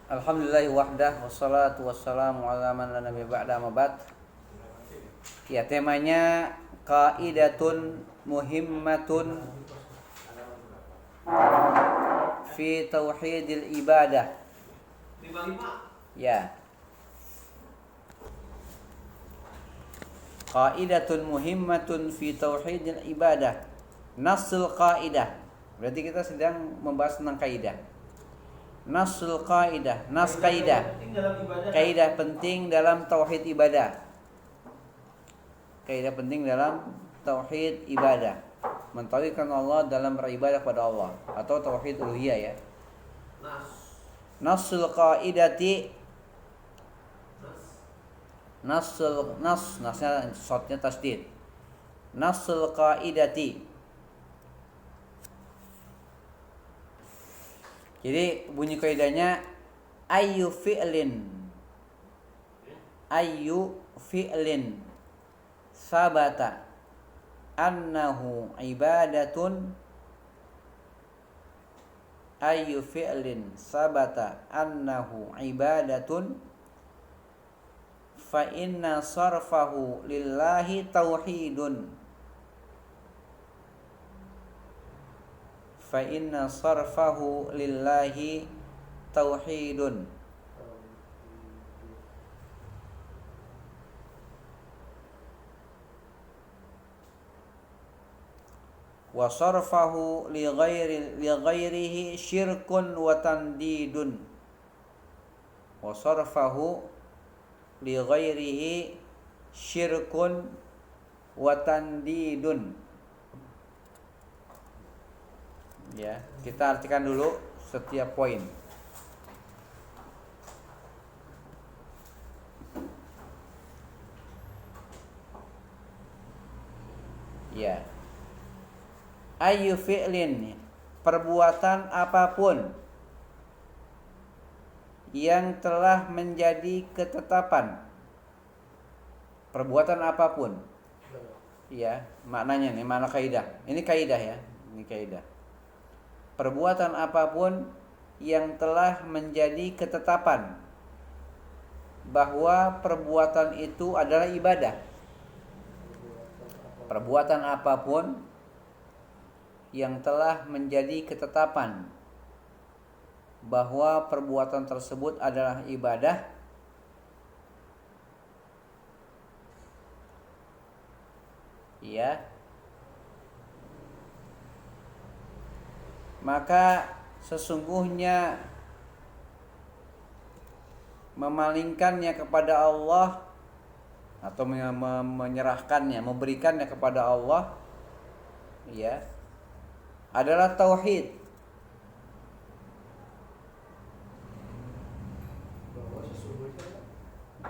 Alhamdulillahi wahdah wassalatu wassalamu ala man la nabiyya ba'da amma ba'd. Ya, temanya qaidatun muhimmatun fi tauhidil ibadah. Ya. Qaidatun muhimmatun fi tauhidil ibadah. Nasul qaidah. Berarti kita sedang membahas tentang kaidah. Nasul qaidah, nas kaidah. Kaidah penting dalam tauhid ibadah. Kaidah penting dalam tauhid ibadah. Mentauhidkan Allah dalam beribadah kepada Allah atau tauhid uluhiyah ya. Nasul qaidati nasnya shotnya tasdid. Nasul qaidati. Jadi bunyi kaidahnya ayyu fi'lin sabata annahu ibadatun ayyu fi'lin sabata annahu ibadatun fa inna sarfahu lillahi tauhidun fa inna sarfahu lillahi tauhidun. Wa sarfahu li ghairihi syirkun wa tandidun. Wa sarfahu li ghairihi syirkun wa tandidun. Ya, kita artikan dulu setiap poin. Ya. Ayyu fi'lin, perbuatan apapun yang telah menjadi ketetapan. Perbuatan apapun. Ya, maknanya nih, makna kaidah. Ini kaidah ya, ini kaidah. Perbuatan apapun yang telah menjadi ketetapan bahwa perbuatan itu adalah ibadah. Perbuatan apapun yang telah menjadi ketetapan bahwa perbuatan tersebut adalah ibadah, ya, maka sesungguhnya memalingkannya kepada Allah atau menyerahkannya, memberikannya kepada Allah, ya, adalah tauhid.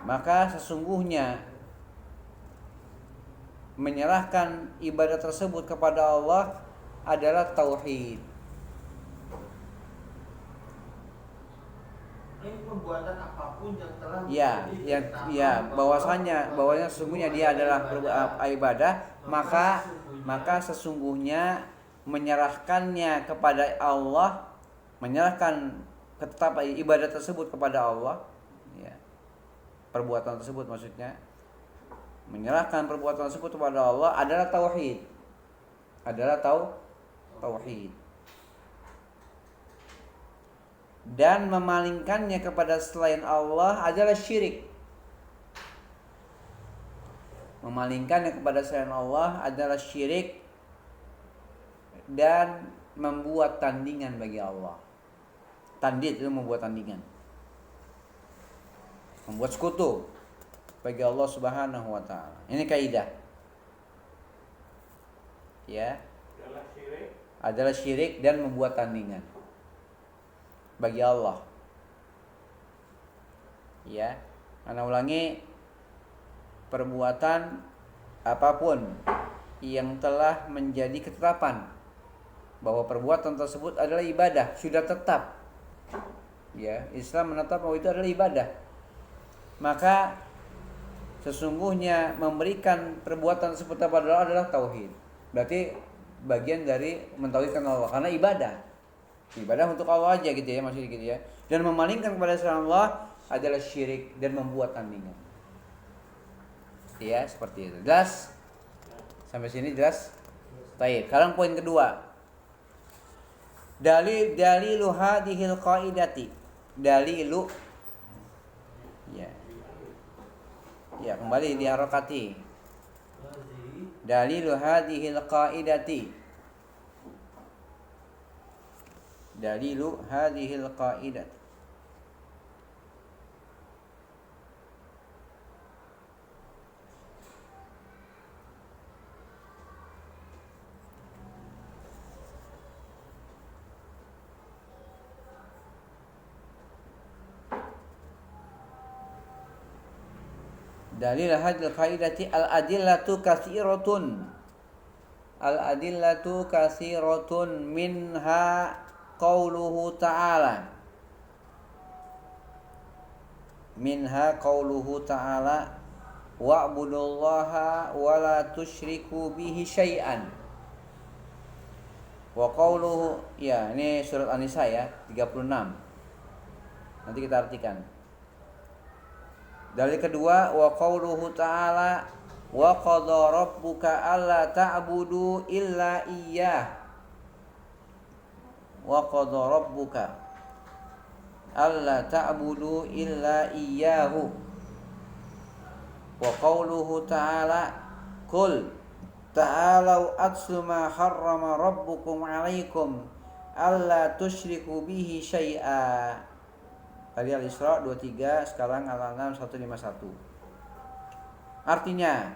Maka sesungguhnya menyerahkan ibadah tersebut kepada Allah adalah tauhid. Perbuatan apapun yang telah bahwasanya sesungguhnya dia adalah ibadah, maka sesungguhnya menyerahkannya kepada Allah, menyerahkan ketetapan ibadah tersebut kepada Allah, ya. Perbuatan tersebut maksudnya menyerahkan perbuatan tersebut kepada Allah adalah tauhid. Adalah tauhid. Dan memalingkannya kepada selain Allah adalah syirik. Memalingkannya kepada selain Allah adalah syirik dan membuat tandingan bagi Allah. Tandid itu membuat tandingan, membuat sekutu bagi Allah Subhanahu wa taala. Ini kaidah. Ya. Adalah syirik dan membuat tandingan bagi Allah. Ya, Ana ulangi, perbuatan apapun yang telah menjadi ketetapan bahwa perbuatan tersebut adalah ibadah, sudah tetap. Ya, Islam menetap bahwa itu adalah ibadah. Maka sesungguhnya memberikan perbuatan tersebut kepada Allah adalah tauhid. Berarti bagian dari mentauhidkan Allah karena ibadah. Ibadah untuk Allah aja gitu ya, maksudnya gitu ya. Dan memalingkan kepada selain Allah adalah syirik dan membuat tandingan. Ya, seperti itu. Jelas? Sampai sini jelas? Baik, sekarang poin kedua. Dalilu hadhil qaidati. Dalilu ya. Ya, kembali di harokati. Dalilu hadhil qaidati. Dalilu hadhil qaidati. Dalil hadil qaidati al-adillatu katsiratun. Al-adillatu katsiratun minha qauluhu ta'ala. Minha qauluhu ta'ala wa'budullaha wa la tusyriku bihi syai'an. Wa qauluhu, ya ini surat An-Nisa ya 36. Nanti kita artikan. Dalil kedua wa qauluhu ta'ala wa qadha rabbuka alla ta'budu illa iyyah. Wa qadha rabbuka alla ta'budu illa iyyahu. Wa qauluhu ta'ala qul ta'alau atlu ma harrama rabbukum 'alaikum alla tusyriku bihi syai'a. Tadi Al-Isra 23, sekarang Al-An'am 151. Artinya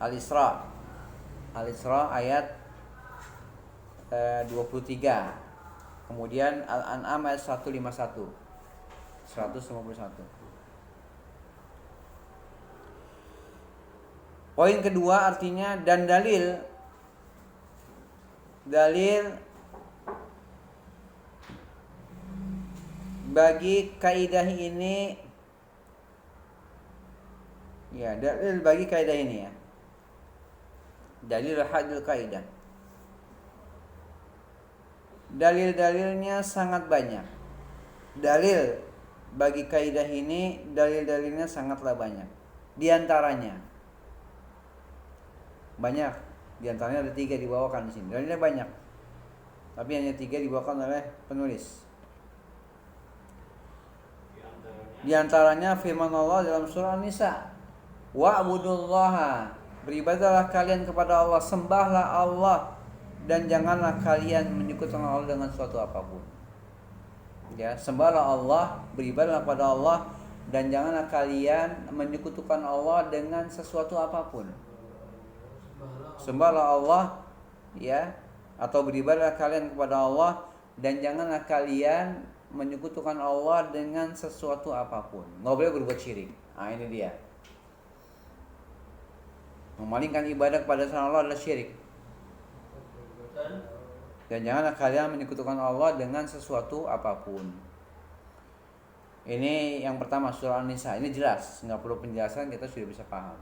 Al-Isra ayat 23. Kemudian Al-An'am ayat 151. 151. Poin kedua artinya dan dalil bagi kaidah ini ya, dalil bagi kaidah ini ya. Dalil hadil kaidah. Dalil-dalilnya sangat banyak. Dalil bagi kaidah ini dalil-dalilnya sangatlah banyak. Di antaranya banyak. Di antaranya ada 3 dibawakan di sini. Dalilnya banyak. Tapi hanya 3 dibawakan oleh penulis. Di antaranya firman Allah dalam surah An-Nisa, wa'budullaha, beribadahlah kalian kepada Allah, sembahlah Allah dan janganlah kalian menyekutukan Allah dengan suatu apapun. Ya, sembahlah Allah, beribadahlah kepada Allah dan janganlah kalian menyekutukan Allah dengan sesuatu apapun. Sembahlah Allah ya, atau beribadahlah kalian kepada Allah dan janganlah kalian menyekutukan Allah dengan sesuatu apapun. Nggak boleh berbuat syirik. Nah ini dia. Memalingkan ibadah kepada selain Allah adalah syirik. Dan janganlah kalian menyekutukan Allah dengan sesuatu apapun. Ini yang pertama surah An-Nisa. Ini jelas, nggak perlu penjelasan, kita sudah bisa paham.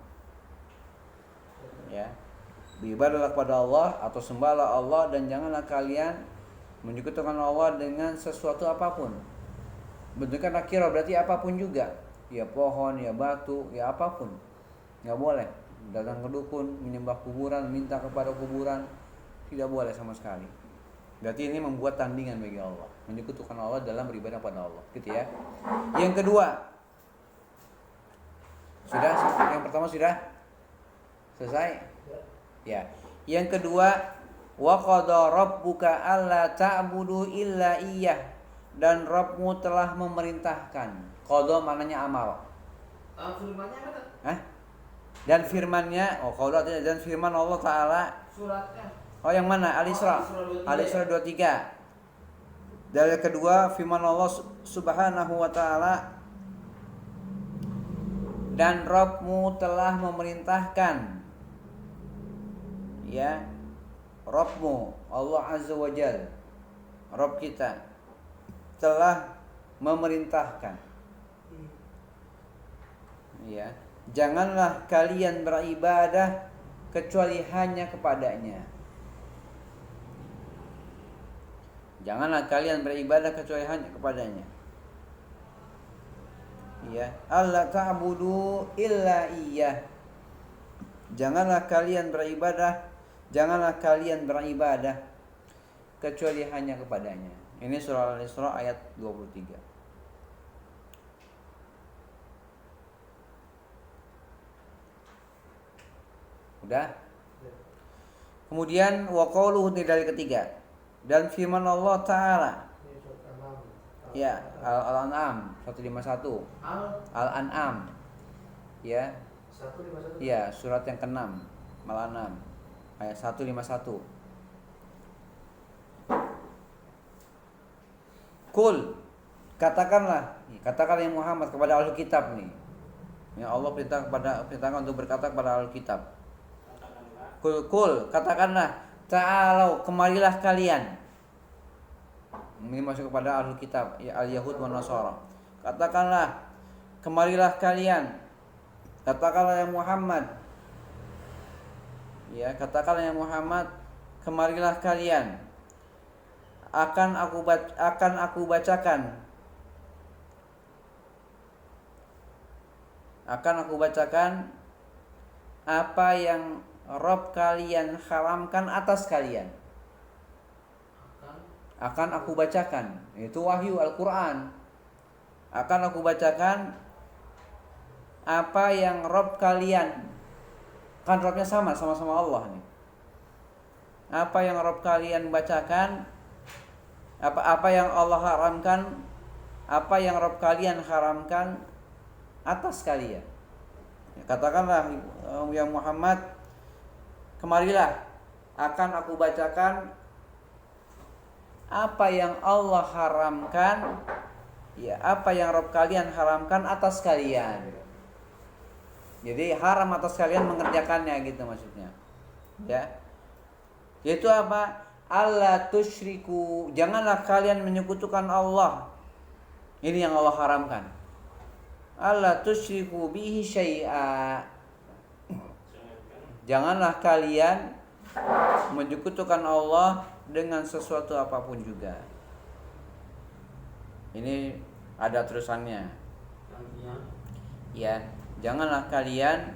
Ya, beribadahlah kepada Allah atau sembahlah Allah dan janganlah kalian menyekutukan Allah dengan sesuatu apapun. Bentuknya nakirah berarti apapun juga. Ya pohon, ya batu, ya apapun. Nggak boleh datang ke dukun, menyembah kuburan, minta kepada kuburan. Tidak boleh sama sekali. Berarti ini membuat tandingan bagi Allah, menyekutukan Allah dalam beribadah pada Allah. Gitu ya. Yang kedua, sudah? Yang pertama sudah selesai? Ya. Yang kedua, wa qadha rabbuka alla ta'budu illa iyyah, dan Rabbmu telah memerintahkan. Qadha maknanya amal. Firmannya mana? Hah? Dan firman-Nya, qadha dan firman Allah taala. Suratnya. Oh yang mana? Al-Isra. Al-Isra 23. Dalil kedua firman Allah Subhanahu wa taala, dan Rabbmu telah memerintahkan. Ya, Rabbmu, Allah Azza wa Jalla, Rabb kita telah memerintahkan. Ya, janganlah kalian beribadah kecuali hanya kepadanya. Janganlah kalian beribadah kecuali hanya kepadanya. Ya, alla ta'budu illa iyyah. Janganlah kalian beribadah kecuali hanya kepadanya. Ini surah Al-Isra ayat 23. Udah? Kemudian wa qauluhu dari ketiga. Dan firman Allah Ta'ala. Ya, Al-An'am 151. Al-An'am. Ya. 151. Ya, surat yang ke-6 Al-An'am ayat 151. Kul, katakanlah ya Muhammad kepada Ahlul Kitab nih. Ya Allah perintahkan untuk berkata kepada Ahlul Kitab. Kul, katakanlah, ta'alau, kemarilah kalian. Ini masuk kepada Ahlul Kitab, ya al-Yahud wa Nasara. Katakanlah, kemarilah kalian. Katakanlah ya Muhammad. Ya, katakanlah ya Muhammad, kemarilah kalian. Akan aku bacakan apa yang Rabb kalian haramkan atas kalian. Akan aku bacakan, itu wahyu Al-Quran. Akan aku bacakan apa yang Rabb kalian, kan Rabbnya sama-sama Allah nih. Apa yang Rabb kalian bacakan, apa yang Allah haramkan, apa yang Rabb kalian haramkan atas kalian. Katakanlah ya Muhammad, kemarilah, akan aku bacakan apa yang Allah haramkan, ya apa yang Rabb kalian haramkan atas kalian. Jadi haram atas kalian mengerjakannya gitu maksudnya. Ya. Yaitu apa? Allah tusyriku, janganlah kalian menyekutukan Allah. Ini yang Allah haramkan. Allah tusyriku bihi syai'a. Janganlah kalian menyekutukan Allah dengan sesuatu apapun juga. Ini ada terusannya. Ya, janganlah kalian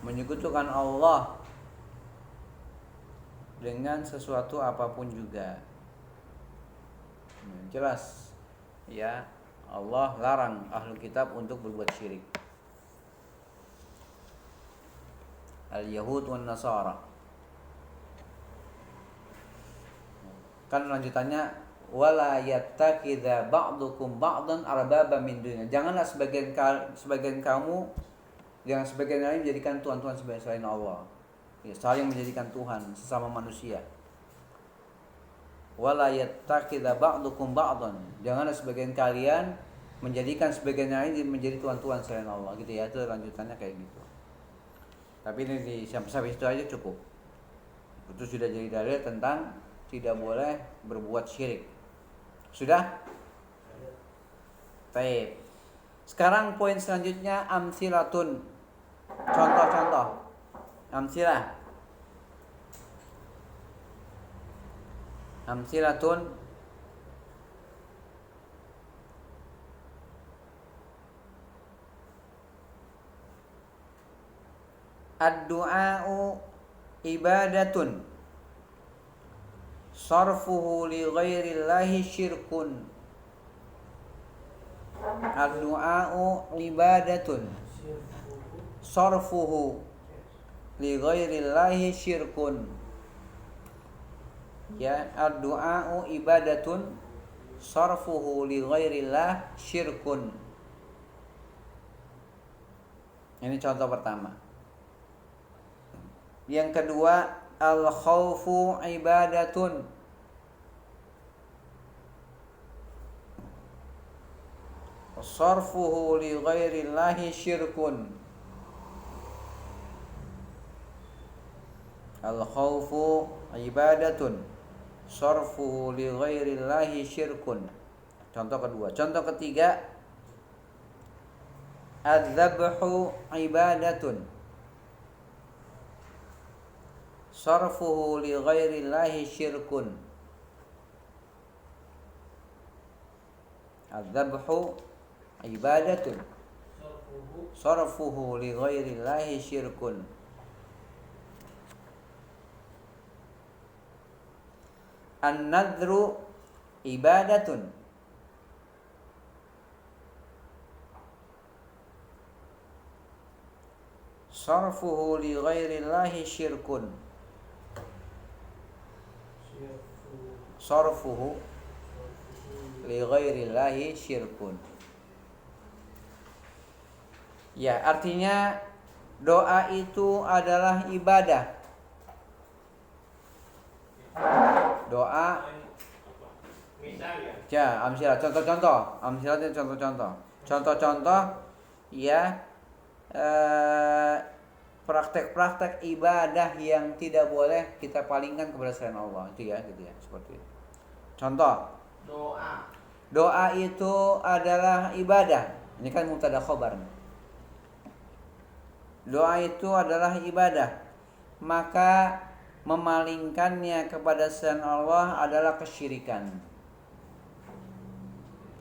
menyekutukan Allah dengan sesuatu apapun juga. Jelas ya, Allah larang Ahlul Kitab untuk berbuat syirik. Al-Yahud wan Nasara. Kan lanjutannya wala yattakhidha ba'dukum ba'dan arbaba min dunillah. Janganlah sebagian kamu, jangan sebagian lain menjadikan tuhan-tuhan selain Allah. Ya, saling menjadikan Tuhan sesama manusia. Wala yattakhidha ba'dukum ba'dan. Janganlah sebagian kalian menjadikan sebagian lain menjadi tuhan-tuhan selain Allah gitu ya. Itu lanjutannya kayak gitu. Tapi ini sampai situ aja cukup. Itu sudah jadi dalil tentang tidak boleh berbuat syirik. Sudah? Baik. Sekarang poin selanjutnya amsilatun. Contoh-contoh. Amsilatun ad-du'a'u ibadatun sarfuhu li ghairillahi syirkun. Ad-du'a'u ibadatun sarfuhu li ghairillahi syirkun. Ya, ad-du'a'u ibadatun sarfuhu li ghairillah syirkun. Ini contoh pertama. Yang kedua, al-khawfu ibadatun sarfuhu li ghairillahi syirkun. Al-khawfu ibadatun sarfuhu li ghairillahi syirkun. Contoh kedua. Contoh ketiga, adz-dzabhu ibadatun sarfuhu li ghairillahi syirkun. Adzabhu ibadatun. Sarfuhu. Sarfuhu li ghairillahi syirkun. An-nadru ibadatun. Sarfuhu li ghairillahi syirkun. Sarfuhu li ghairillahi syirkun. Ya, artinya doa itu adalah ibadah. Doa ya, amsilah, contoh-contoh. Amsilahnya contoh-contoh. Contoh-contoh ya, praktek-praktek ibadah yang tidak boleh kita palingkan kepada selain Allah. Itu ya, gitu ya, seperti itu. Contoh, Doa. doa itu adalah ibadah. Ini kan mubtada khobar. Doa itu adalah ibadah. Maka memalingkannya kepada selain Allah adalah kesyirikan.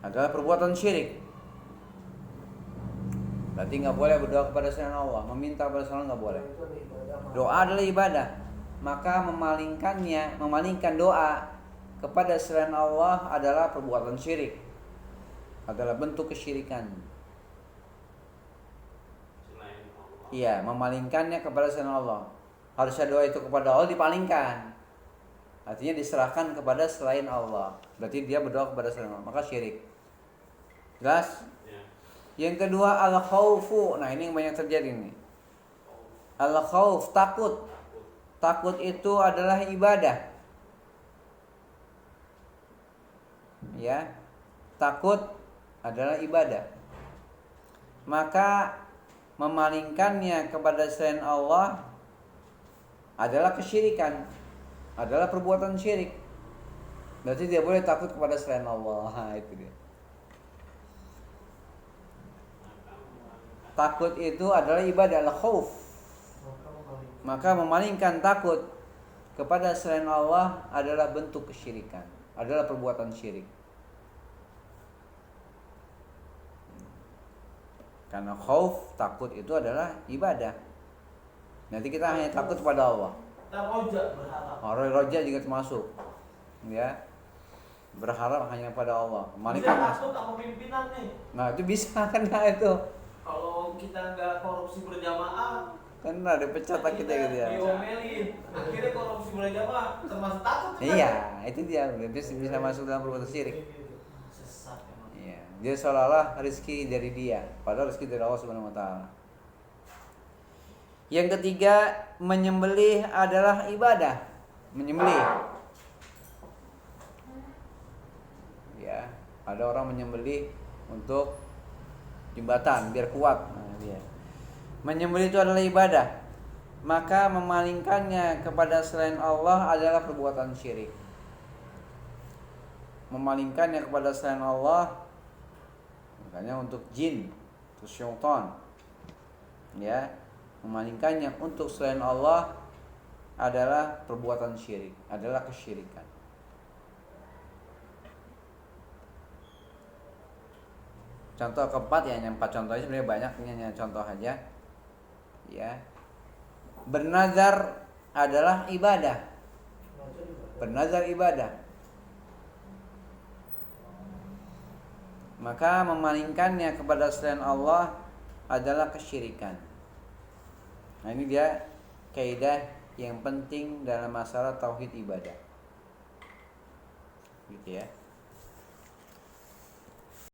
Adalah perbuatan syirik. Berarti nggak boleh berdoa kepada selain Allah, meminta kepada selain Allah nggak boleh. Doa adalah ibadah. Maka memalingkan doa kepada selain Allah adalah perbuatan syirik. Adalah bentuk kesyirikan. Iya, memalingkannya kepada selain Allah. Harusnya doa itu kepada Allah dipalingkan. Artinya diserahkan kepada selain Allah. Berarti dia berdoa kepada selain Allah, maka syirik. Jelas? Ya. Yang kedua al-khaufu. Nah, ini yang banyak terjadi nih. Al-khauf, takut. Takut itu adalah ibadah. Ya. Takut adalah ibadah. Maka memalingkannya kepada selain Allah adalah kesyirikan, adalah perbuatan syirik. Berarti dia boleh takut kepada selain Allah. Itu dia. Takut itu adalah ibadah, al-khauf. Maka memalingkan takut kepada selain Allah adalah bentuk kesyirikan, adalah perbuatan syirik. Karena khauf, takut itu adalah ibadah. Nanti kita hanya takut kepada Allah. Roja berharap. Roja juga termasuk. Ya. Berharap hanya pada Allah. Bisa takut sama pimpinan nih. Nah, itu bisa kan itu. Kalau kita nggak korupsi berjamaah, kan ada pecat kita gitu ya. Diomelin. Akhirnya korupsi berjamaah termasuk takut kan? Iya, itu dia. Bisa masuk dalam perbuatan syirik. Sesat emang. Iya. Dia seolah-olah rezeki dari dia, padahal rezeki dari Allah Subhanahu wa taala. Yang ketiga, menyembelih adalah ibadah. Menyembelih. Ya, ada orang menyembelih untuk jembatan biar kuat. Nah, dia. Menyembelih itu adalah ibadah. Maka memalingkannya kepada selain Allah adalah perbuatan syirik. Memalingkannya kepada selain Allah, makanya untuk jin, untuk syaitan, ya, memalingkannya untuk selain Allah adalah perbuatan syirik, adalah kesyirikan. Contoh keempat ya, yang 4 contohnya sebenarnya banyak, ini hanya contoh aja. Ya. Bernazar adalah ibadah. Bernazar ibadah. Maka memalingkannya kepada selain Allah adalah kesyirikan. Nah, ini dia kaidah yang penting dalam masalah tauhid ibadah. Gitu ya.